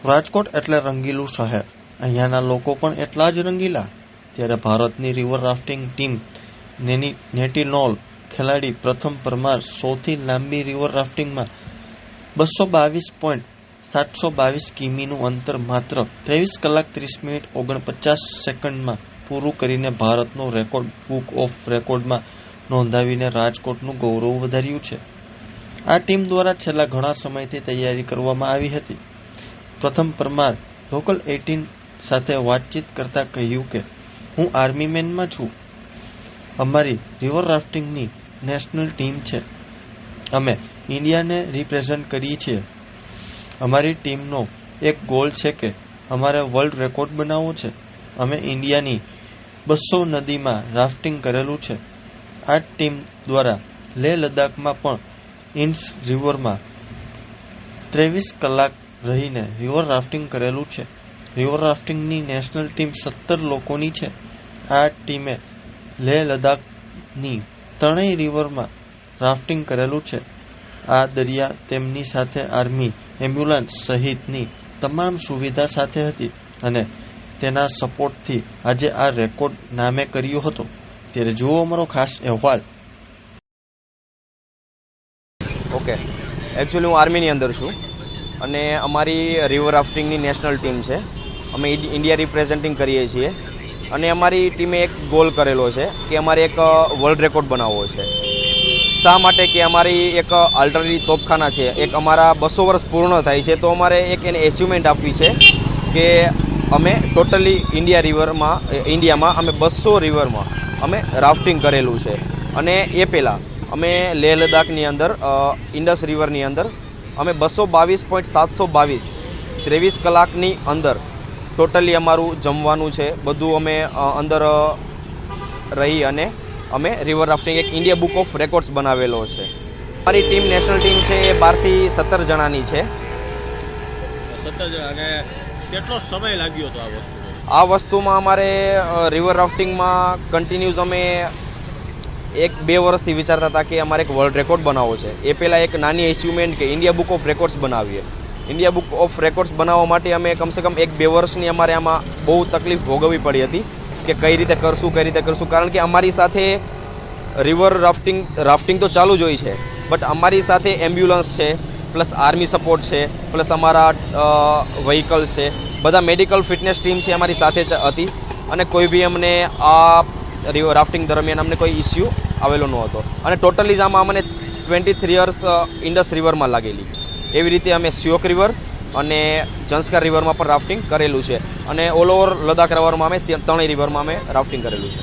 રાજકોટ એટલે રંગીલું શહેર, અહીંયાના લોકો પણ એટલા જ રંગીલા. ત્યારે ભારતની રિવર રાફ્ટિંગ ટીમ નેટિનોલ ખેલાડી પ્રથમ પરમાર સૌથી લાંબી રિવર રાફ્ટિંગમાં 222.722 કિમીનું અંતર માત્ર 23 કલાક 30 મિનિટ 49 સેકન્ડમાં પૂરું કરીને ભારતનો રેકોર્ડ બુક ઓફ રેકોર્ડમાં નોંધાવીને રાજકોટનું ગૌરવ વધાર્યું છે. આ ટીમ દ્વારા છેલ્લા ઘણા સમયથી તૈયારી કરવામાં આવી હતી. પ્રથમ પરમાર લોકલ 18 સાથે વાતચીત કરતા કહ્યું કે હું આર્મી મેનમાં છું. અમારી રિવર રાફ્ટિંગની નેશનલ ટીમ છે. અમે ઇન્ડિયાને રિપ્રેઝન્ટ કરીએ છીએ. અમારી ટીમનો એક ગોલ છે કે અમારે વર્લ્ડ રેકોર્ડ બનાવવો છે. અમે ઇન્ડિયાની 200 નદીમાં રાફ્ટિંગ કરેલું છે. આ ટીમ દ્વારા લેહ લદ્દાખમાં પણ ઇન્સ રિવરમાં 23 કલાક રહીને રિવર રાફ્ટિંગ કરેલું છે. રિવર રાફ્ટિંગની નેશનલ ટીમ 17 લોકોની છે. આ ટીમે લેહ લદ્દાખની ત્રણેય રિવરમાં રાફ્ટિંગ કરેલું છે. આ દરિયા તેમની સાથે આર્મી, એમ્બ્યુલન્સ સહિતની તમામ સુવિધા સાથે હતી અને તેના સપોર્ટથી આજે આ રેકોર્ડ નામે કર્યો હતો. ત્યારે જુઓ અમારો ખાસ અહેવાલ. ઓકે, એકચ્યુઅલી હું આર્મીની અંદર છું અને અમારી રિવર રાફ્ટિંગની નેશનલ ટીમ છે. અમે ઇન્ડિયા રિપ્રેઝેન્ટિંગ કરીએ છીએ અને અમારી ટીમે એક ગોલ કરેલો છે કે અમારે એક વર્લ્ડ રેકોર્ડ બનાવવો છે. શા માટે કે અમારી એક આર્ટલરી તોપખાના છે, એક અમારા 200 વર્ષ પૂર્ણ થાય છે, તો અમારે એક એને એચિવમેન્ટ આપવી છે કે અમે ટોટલી ઇન્ડિયામાં અમે 200 રિવરમાં અમે રાફ્ટિંગ કરેલું છે. અને એ પહેલાં અમે લેહ લદ્દાખની અંદર ઇન્ડસ રિવરની અંદર અમે 222.722 23 કલાકની અંદર ટોટલી અમારું જમવાનું છે બધું અમે અંદર રહી અને અમે રિવર રાફ્ટિંગ એક ઇન્ડિયા બુક ઓફ રેકોર્ડ્સ બનાવેલો છે. અમારી ટીમ નેશનલ ટીમ છે એ 12 થી 17 જણાની છે. 17 જણા. અને કેટલો સમય લાગ્યો હતો આ વસ્તુમાં? અમારે રિવર રાફ્ટિંગમાં કન્ટિન્યુઅસ અમે 1-2 વર્ષથી વિચારતા હતા કે અમારે એક વર્લ્ડ રેકોર્ડ બનાવવો છે. એ પહેલાં એક નાની એચિવમેન્ટ કે ઇન્ડિયા બુક ઓફ રેકોર્ડ્સ બનાવીએ. ઇન્ડિયા બુક ઓફ રેકોર્ડ્સ બનાવવા માટે અમે કમસે કમ 1-2 વર્ષની અમારે આમાં બહુ તકલીફ ભોગવવી પડી હતી કે કઈ રીતે કરશું. કારણ કે અમારી સાથે રિવર રાફ્ટિંગ તો ચાલુ જ હોય છે, બટ અમારી સાથે એમ્બ્યુલન્સ છે, પ્લસ આર્મી સપોર્ટ છે, પ્લસ અમારા વ્હીકલ્સ છે, બધા મેડિકલ ફિટનેસ ટીમ છે અમારી સાથે હતી. અને કોઈ બી અમને આ રિવર રાફ્ટિંગ દરમિયાન અમને કોઈ ઇસ્યુ આવેલો ન હતો. અને ટોટલી જ આમાં અમને 23 યર્સ ઇન્ડસ રિવરમાં લાગેલી. એવી રીતે અમે શ્યોક રિવર અને ઝંસ્કાર રિવરમાં પણ રાફ્ટિંગ કરેલું છે અને ઓલ ઓવર લદ્દાખ રિવરમાં અમે 3 રિવરમાં અમે રાફ્ટિંગ કરેલું છે.